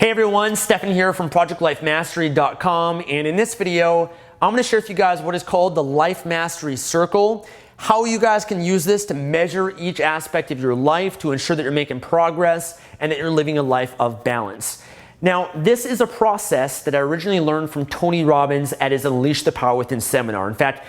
Hey everyone, Stefan here from ProjectLifeMastery.com, and in this video, I'm going to share with you guys what is called the Life Mastery Circle, how you guys can use this to measure each aspect of your life to ensure that you're making progress and that you're living a life of balance. Now, this is a process that I originally learned from Tony Robbins at his Unleash the Power Within seminar. In fact,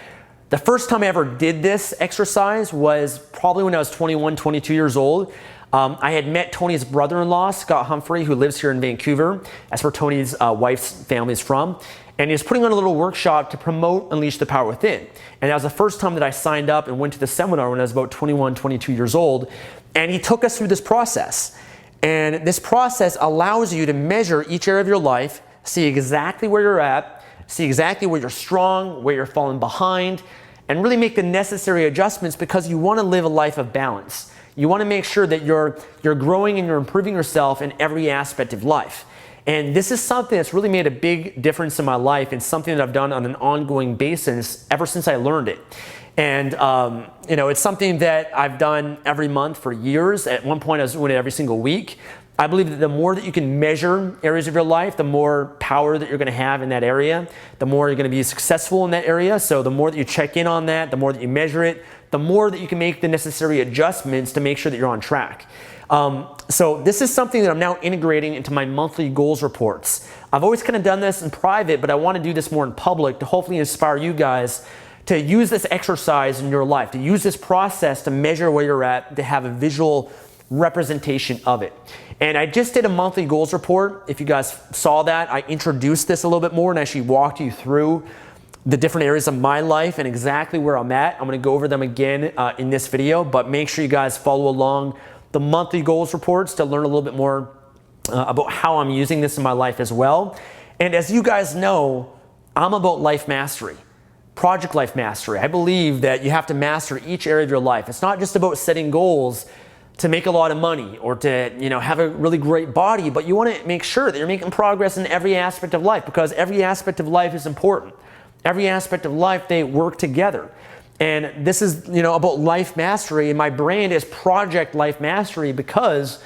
the first time I ever did this exercise was probably when I was 21, 22 years old. I had met Tony's brother-in-law, Scott Humphrey, who lives here in Vancouver. That's where Tony's wife's family is from. And he was putting on a little workshop to promote Unleash the Power Within. And that was the first time that I signed up and went to the seminar when I was about 21, 22 years old. And he took us through this process. And this process allows you to measure each area of your life, see exactly where you're at, see exactly where you're strong, where you're falling behind, and really make the necessary adjustments because you want to live a life of balance. You want to make sure that you're growing and you're improving yourself in every aspect of life. And this is something that's really made a big difference in my life and something that I've done on an ongoing basis ever since I learned it. And it's something that I've done every month for years. At one point I was doing it every single week. I believe that the more that you can measure areas of your life, the more power that you're going to have in that area, the more you're going to be successful in that area. So the more that you check in on that, the more that you measure it, the more that you can make the necessary adjustments to make sure that you're on track. So this is something that I'm now integrating into my monthly goals reports. I've always kind of done this in private, but I want to do this more in public to hopefully inspire you guys to use this exercise in your life, to use this process to measure where you're at, to have a visual representation of it. And I just did a monthly goals report. If you guys saw that, I introduced this a little bit more and actually walked you through the different areas of my life and exactly where I'm at. I'm going to go over them again in this video, but make sure you guys follow along the monthly goals reports to learn a little bit more about how I'm using this in my life as well. And as you guys know, I'm about life mastery, project life mastery. I believe that you have to master each area of your life. It's not just about setting goals to make a lot of money or to have a really great body, but you want to make sure that you're making progress in every aspect of life because every aspect of life is important. Every aspect of life, they work together. And this is, about life mastery, and my brand is Project Life Mastery because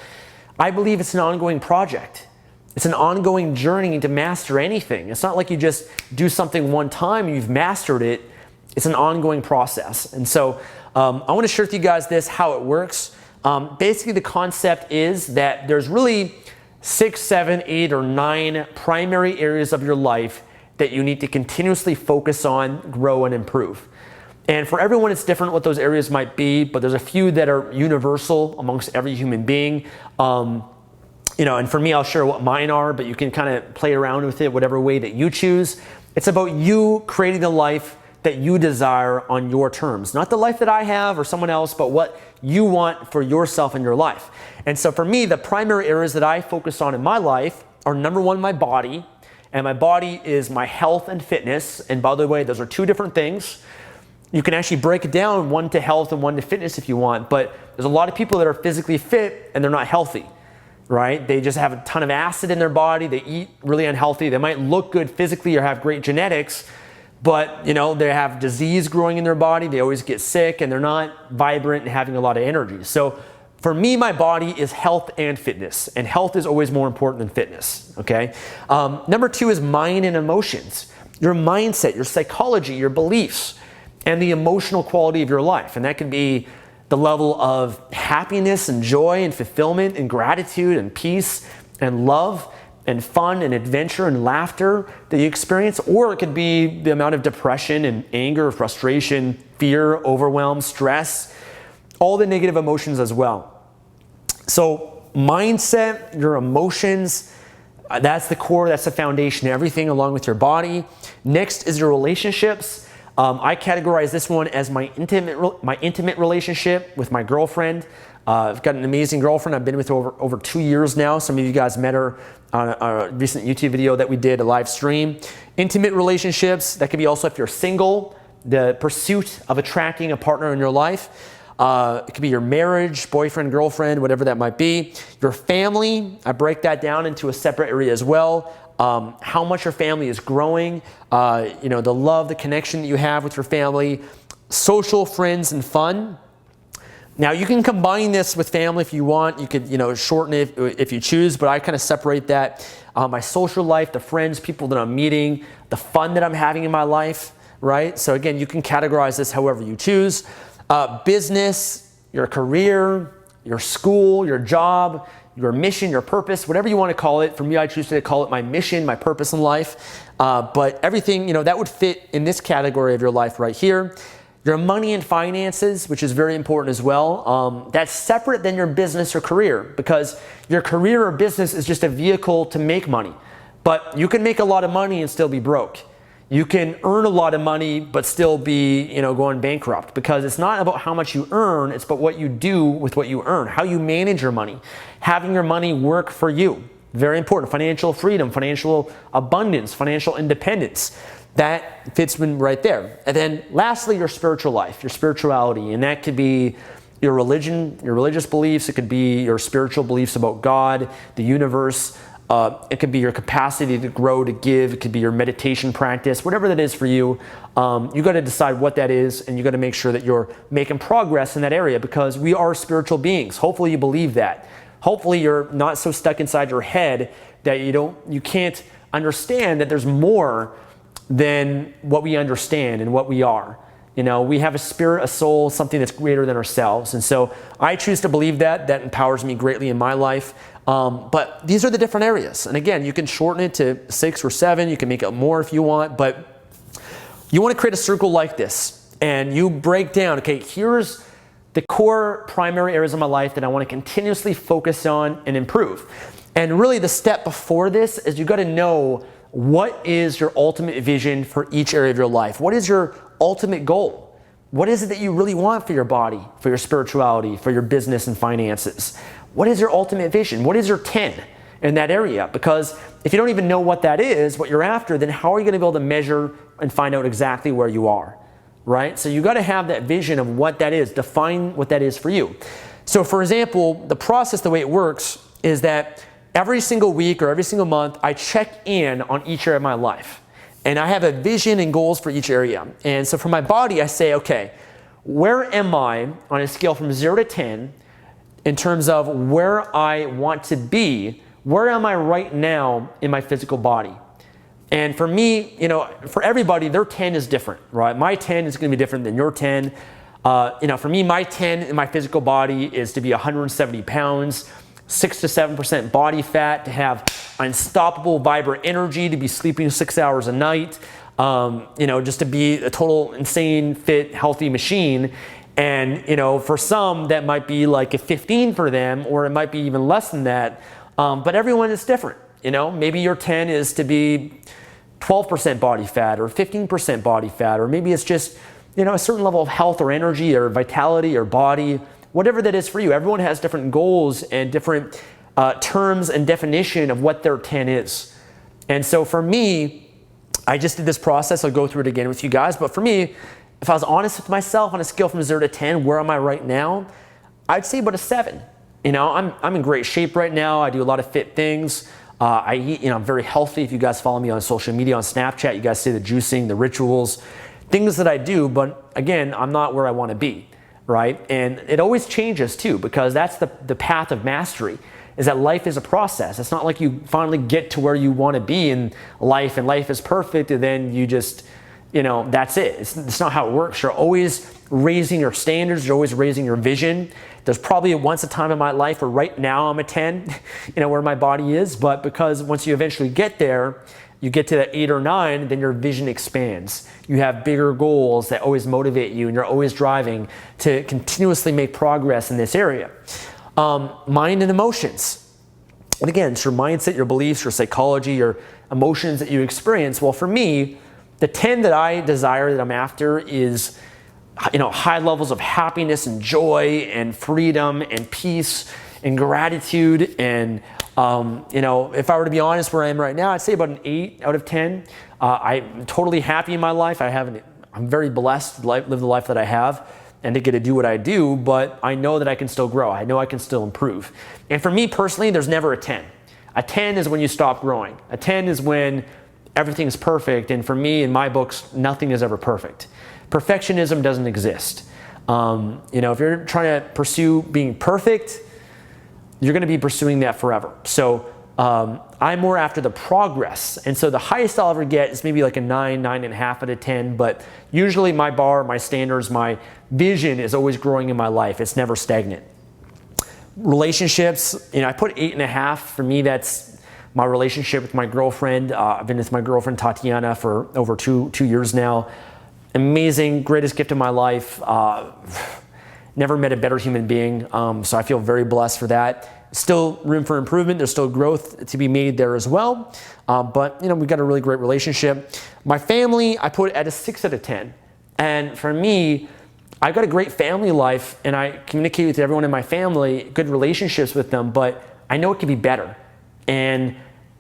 I believe it's an ongoing project. It's an ongoing journey to master anything. It's not like you just do something one time and you've mastered it. It's an ongoing process. And so I want to share with you guys how it works. Basically, the concept is that there's really 6, 7, 8, or 9 primary areas of your life that you need to continuously focus on, grow, and improve. And for everyone, it's different what those areas might be, but there's a few that are universal amongst every human being. And for me, I'll share what mine are, but you can kind of play around with it whatever way that you choose. It's about you creating the life that you desire on your terms. Not the life that I have or someone else, but what you want for yourself in your life. And so for me, the primary areas that I focus on in my life are number 1, my body. And my body is my health and fitness. And by the way, those are 2 different things. You can actually break it down, one to health and one to fitness if you want. But there's a lot of people that are physically fit and they're not healthy, right? They just have a ton of acid in their body. They eat really unhealthy. They might look good physically or have great genetics, but they have disease growing in their body. They always get sick and they're not vibrant and having a lot of energy. So for me, my body is health and fitness, and health is always more important than fitness, okay? Number 2 is mind and emotions. Your mindset, your psychology, your beliefs, and the emotional quality of your life. And that can be the level of happiness and joy and fulfillment and gratitude and peace and love and fun and adventure and laughter that you experience, or it could be the amount of depression and anger, frustration, fear, overwhelm, stress, all the negative emotions as well. So mindset, your emotions, that's the core, that's the foundation of everything along with your body. Next is your relationships. I categorize this one as my intimate relationship with my girlfriend. I've got an amazing girlfriend. I've been with her over 2 years now. Some of you guys met her on a recent YouTube video that we did, a live stream. Intimate relationships, that could be also if you're single, the pursuit of attracting a partner in your life. It could be your marriage, boyfriend, girlfriend, whatever that might be. Your family, I break that down into a separate area as well. How much your family is growing, the love, the connection that you have with your family. Social, friends, and fun. Now you can combine this with family if you want. You could, shorten it if you choose, but I kind of separate that. My social life, the friends, people that I'm meeting, the fun that I'm having in my life, right? So again, you can categorize this however you choose. Business, your career, your school, your job, your mission, your purpose, whatever you want to call it. For me, I choose to call it my mission, my purpose in life. But everything, that would fit in this category of your life right here. Your money and finances, which is very important as well. That's separate than your business or career, because your career or business is just a vehicle to make money. But you can make a lot of money and still be broke. You can earn a lot of money but still be, going bankrupt, because it's not about how much you earn, it's about what you do with what you earn, how you manage your money, having your money work for you. Very important. Financial freedom, financial abundance, financial independence. That fits in right there. And then lastly, your spiritual life, your spirituality. And that could be your religion, your religious beliefs. It could be your spiritual beliefs about God, the universe. It could be your capacity to grow, to give. It could be your meditation practice, whatever that is for you. You got to decide what that is, and you got to make sure that you're making progress in that area, because we are spiritual beings. Hopefully you believe that. Hopefully you're not so stuck inside your head that you can't understand that there's more than what we understand and what we are. We have a spirit, a soul, something that's greater than ourselves. And so I choose to believe that. That empowers me greatly in my life. But these are the different areas. And again, you can shorten it to 6 or 7. You can make it more if you want. But you want to create a circle like this. And you break down, okay, here's the core primary areas of my life that I want to continuously focus on and improve. And really the step before this is you got to know, what is your ultimate vision for each area of your life? What is your ultimate goal? What is it that you really want for your body, for your spirituality, for your business and finances? What is your ultimate vision? What is your 10 in that area? Because if you don't even know what that is, what you're after, then how are you going to be able to measure and find out exactly where you are, right? So you got to have that vision of what that is. Define what that is for you. So for example, the process, the way it works is that every single week or every single month, I check in on each area of my life. And I have a vision and goals for each area. And so for my body, I say, okay, where am I on a scale from 0 to 10 in terms of where I want to be? Where am I right now in my physical body? And for me, for everybody, their 10 is different, right? My 10 is going to be different than your 10. For me, my 10 in my physical body is to be 170 pounds, 6 to 7% body fat, to have unstoppable, vibrant energy, to be sleeping 6 hours a night, just to be a total insane, fit, healthy machine. And, for some, that might be like a 15 for them, or it might be even less than that. But everyone is different. Maybe your 10 is to be 12% body fat or 15% body fat, or maybe it's just, a certain level of health or energy or vitality or body. Whatever that is for you. Everyone has different goals and different terms and definition of what their 10 is. And so for me, I just did this process. I'll go through it again with you guys. But for me, if I was honest with myself on a scale from 0 to 10, where am I right now? I'd say about a 7. I'm in great shape right now. I do a lot of fit things. I eat, I'm very healthy. If you guys follow me on social media, on Snapchat, you guys see the juicing, the rituals, things that I do. But again, I'm not where I want to be. Right? And it always changes too, because that's the path of mastery, is that life is a process. It's not like you finally get to where you want to be in life and life is perfect and then you just, that's it. It's not how it works. You're always raising your standards. You're always raising your vision. There's probably once a time in my life where right now I'm a 10, where my body is. But because once you eventually get there, you get to that 8 or 9, then your vision expands. You have bigger goals that always motivate you, and you're always driving to continuously make progress in this area. Mind and emotions. And again, it's your mindset, your beliefs, your psychology, your emotions that you experience. Well, for me, the 10 that I desire, that I'm after, is high levels of happiness and joy and freedom and peace and gratitude. And if I were to be honest where I am right now, I'd say about an 8 out of 10. I'm totally happy in my life. I'm very blessed to live the life that I have and to get to do what I do, but I know that I can still grow. I know I can still improve. And for me personally, there's never a 10. A 10 is when you stop growing. A 10 is when everything's perfect. And for me, in my books, nothing is ever perfect. Perfectionism doesn't exist. If you're trying to pursue being perfect, you're going to be pursuing that forever. So I'm more after the progress. And so the highest I'll ever get is maybe like a 9, 9.5 out of 10. But usually my bar, my standards, my vision is always growing in my life. It's never stagnant. Relationships, I put 8.5. For me, that's my relationship with my girlfriend. I've been with my girlfriend Tatiana for over two years now. Amazing, greatest gift of my life. Never met a better human being. So I feel very blessed for that. Still room for improvement. There's still growth to be made there as well. But we've got a really great relationship. My family, I put at a 6 out of 10. And for me, I've got a great family life and I communicate with everyone in my family, good relationships with them, but I know it could be better. And,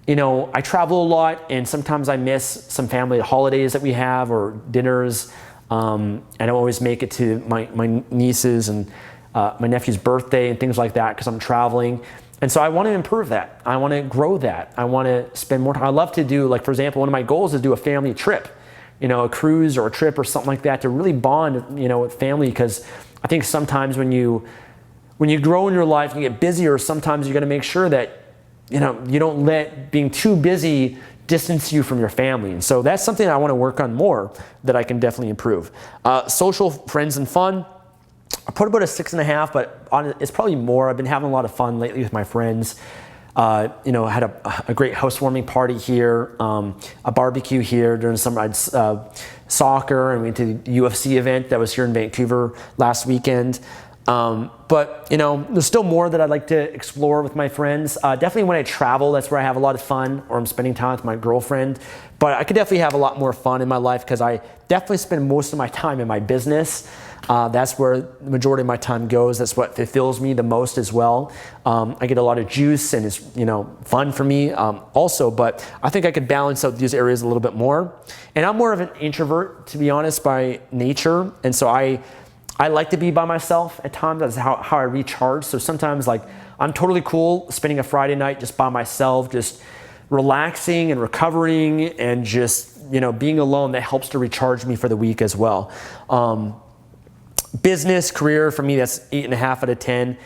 I travel a lot and sometimes I miss some family holidays that we have or dinners. I don't always make it to my nieces and my nephew's birthday and things like that because I'm traveling. And so I want to improve that. I want to grow that. I want to spend more time. I love to do, like, for example, one of my goals is do a family trip, a cruise or a trip or something like that to really bond, with family. Because I think sometimes when you grow in your life and you get busier, sometimes you got to make sure that, you don't let being too busy distance you from your family. And so that's something I want to work on more that I can definitely improve. Social, friends, and fun. I put about a 6.5, but it's probably more. I've been having a lot of fun lately with my friends. Had a great housewarming party here, a barbecue here during some soccer, and we went to the UFC event that was here in Vancouver last weekend. But there's still more that I'd like to explore with my friends. Definitely when I travel, that's where I have a lot of fun, or I'm spending time with my girlfriend. But I could definitely have a lot more fun in my life because I definitely spend most of my time in my business. That's where the majority of my time goes. That's what fulfills me the most as well. I get a lot of juice and it's, fun for me also, but I think I could balance out these areas a little bit more. And I'm more of an introvert, to be honest, by nature. And so I like to be by myself at times. That's how I recharge. So sometimes I'm totally cool spending a Friday night just by myself, just relaxing and recovering and just, being alone. That helps to recharge me for the week as well. Business, career, for me, that's 8.5 out of 10.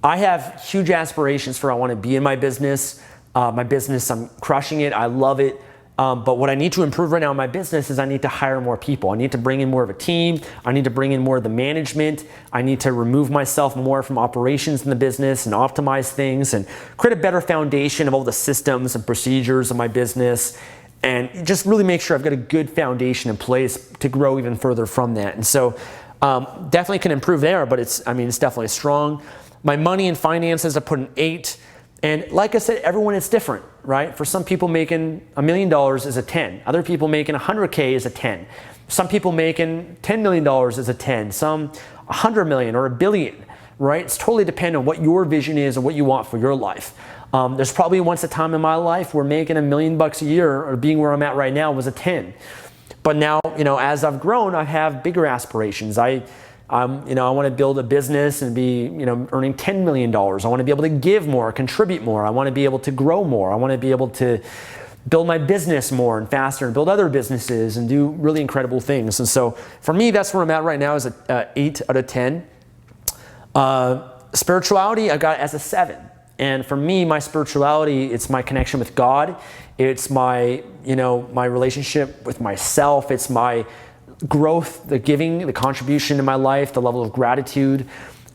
I have huge aspirations for I want to be in my business. I'm crushing it. I love it. But what I need to improve right now in my business is I need to hire more people. I need to bring in more of a team. I need to bring in more of the management. I need to remove myself more from operations in the business and optimize things and create a better foundation of all the systems and procedures of my business and just really make sure I've got a good foundation in place to grow even further from that. And so definitely can improve there, but it's definitely strong. My money and finances, I put an 8. And like I said, everyone is different, right? For some people, making $1 million is a 10. Other people making 100K is a 10. Some people making $10 million is a 10. Some 100 million or a billion, right? It's totally dependent on what your vision is and what you want for your life. There's probably once a time in my life where making $1 million a year or being where I'm at right now was a 10. But now, as I've grown, I have bigger aspirations. I want to build a business and be, earning $10 million. I want to be able to give more, contribute more. I want to be able to grow more. I want to be able to build my business more and faster and build other businesses and do really incredible things. And so for me, that's where I'm at right now is a 8 out of 10. Spirituality, I got it as a 7. And for me, my spirituality, it's my connection with God. It's my, my relationship with myself. It's my growth, the giving, the contribution in my life, the level of gratitude,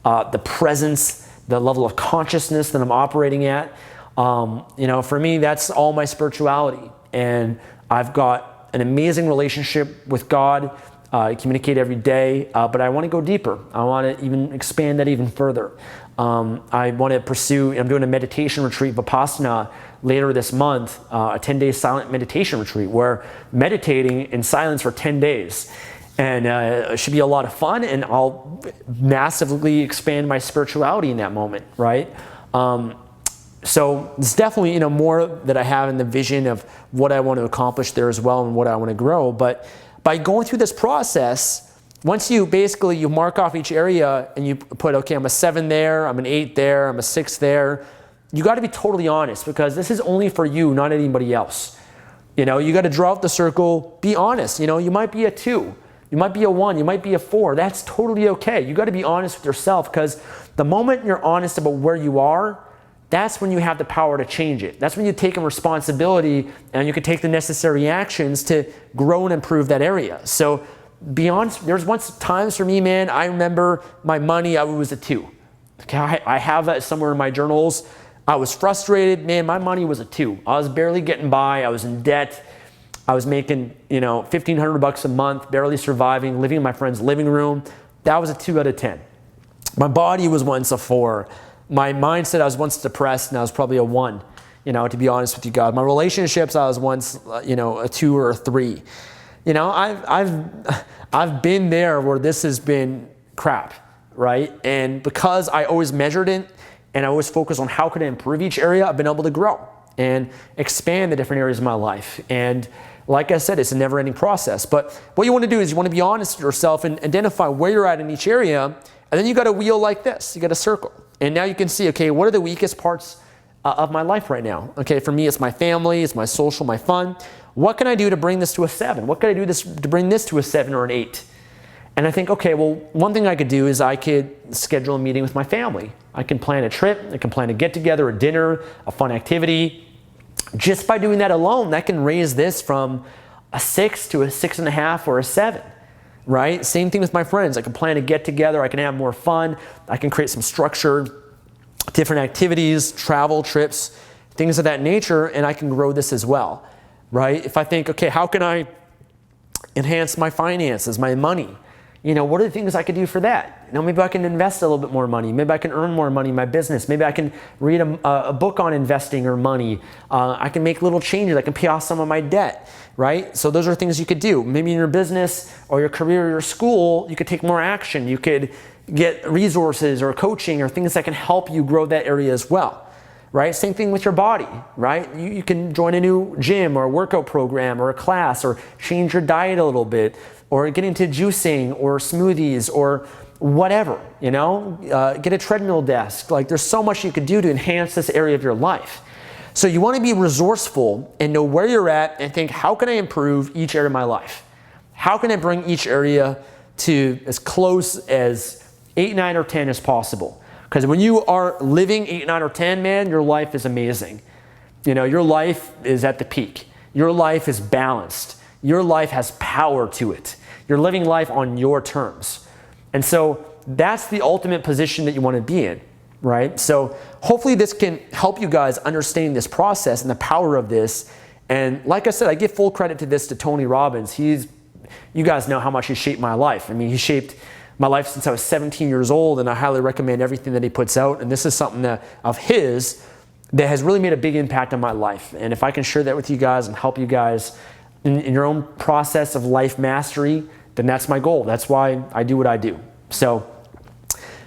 the presence, the level of consciousness that I'm operating at. For me, that's all my spirituality. And I've got an amazing relationship with God. I communicate every day, but I want to go deeper. I want to even expand that even further. I want to pursue, I'm doing a meditation retreat, Vipassana, later this month, a 10-day silent meditation retreat where meditating in silence for 10 days. And it should be a lot of fun, and I'll massively expand my spirituality in that moment, right? So it's definitely, more that I have in the vision of what I want to accomplish there as well and what I want to grow. But by going through this process, once you mark off each area and you put, okay, I'm a 7 there, I'm an 8 there, I'm a 6 there, you got to be totally honest because this is only for you, not anybody else. You got to draw out the circle, be honest. You might be a 2. You might be a 1, you might be a 4. That's totally okay. You got to be honest with yourself, because the moment you're honest about where you are, that's when you have the power to change it. That's when you take responsibility and you can take the necessary actions to grow and improve that area. So be honest. There's once times for me, man, I remember my money, I was a 2. Okay, I have that somewhere in my journals. I was frustrated, man, my money was a 2. I was barely getting by, I was in debt. I was making, $1,500 a month, barely surviving, living in my friend's living room. That was a 2 out of 10. My body was once a 4. My mindset, I was once depressed, and I was probably a 1, to be honest with you guys. My relationships, I was once, a 2 or a 3. I've been there where this has been crap, right? And because I always measured it and I always focused on how could I improve each area, I've been able to grow and expand the different areas of my life. And like I said, it's a never-ending process. But what you want to do is you want to be honest with yourself and identify where you're at in each area. And then you got a wheel like this. You got a circle. And now you can see, okay, what are the weakest parts of my life right now? Okay, for me, it's my family, it's my social, my fun. What can I do to bring this to a 7? What can I do to bring this to a 7 or an 8? And I think, okay, well, one thing I could do is I could schedule a meeting with my family. I can plan a trip. I can plan a get-together, a dinner, a fun activity. Just by doing that alone, that can raise this from a 6 to a 6.5 or a 7, right? Same thing with my friends. I can plan a get-together. I can have more fun. I can create some structure, different activities, travel, trips, things of that nature, and I can grow this as well, right? If I think, okay, how can I enhance my finances, my money? What are the things I could do for that? Maybe I can invest a little bit more money. Maybe I can earn more money in my business. Maybe I can read a book on investing or money. I can make little changes. I can pay off some of my debt, right? So those are things you could do. Maybe in your business or your career or your school, you could take more action. You could get resources or coaching or things that can help you grow that area as well, right? Same thing with your body, right? You can join a new gym or a workout program or a class, or change your diet a little bit, or get into juicing or smoothies or whatever, get a treadmill desk. Like, there's so much you could do to enhance this area of your life. So you want to be resourceful and know where you're at and think, how can I improve each area of my life? How can I bring each area to as close as 8, 9, or 10 as possible? Because when you are living 8, 9, or 10, man, your life is amazing. Your life is at the peak. Your life is balanced. Your life has power to it. You're living life on your terms. And so that's the ultimate position that you want to be in, right? So hopefully this can help you guys understand this process and the power of this. And like I said, I give full credit to Tony Robbins. You guys know how much he shaped my life. I mean, he shaped my life since I was 17 years old, and I highly recommend everything that he puts out. And this is something of his that has really made a big impact on my life. And if I can share that with you guys and help you guys in your own process of life mastery, then that's my goal. That's why I do what I do. So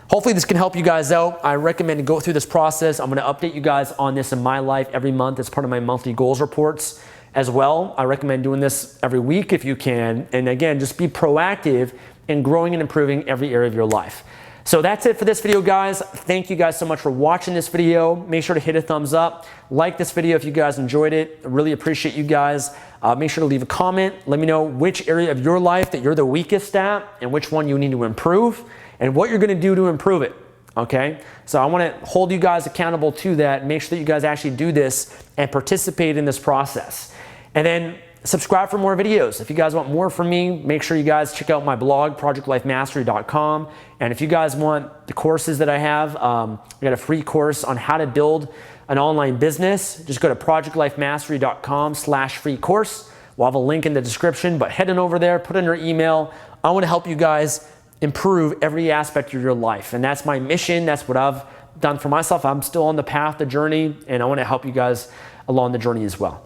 hopefully this can help you guys out. I recommend to go through this process. I'm going to update you guys on this in my life every month as part of my monthly goals reports as well. I recommend doing this every week if you can. And again, just be proactive in growing and improving every area of your life. So that's it for this video, guys. Thank you guys so much for watching this video. Make sure to hit a thumbs up. Like this video if you guys enjoyed it. I really appreciate you guys. Make sure to leave a comment. Let me know which area of your life that you're the weakest at and which one you need to improve and what you're going to do to improve it. Okay? So I want to hold you guys accountable to that. Make sure that you guys actually do this and participate in this process. And then subscribe for more videos. If you guys want more from me, make sure you guys check out my blog, projectlifemastery.com. And if you guys want the courses that I have, I got a free course on how to build an online business. Just go to projectlifemastery.com/free course. We'll have a link in the description, but head on over there, put in your email. I want to help you guys improve every aspect of your life. And that's my mission. That's what I've done for myself. I'm still on the path, the journey, and I want to help you guys along the journey as well.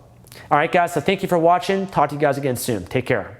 All right, guys, so thank you for watching. Talk to you guys again soon. Take care.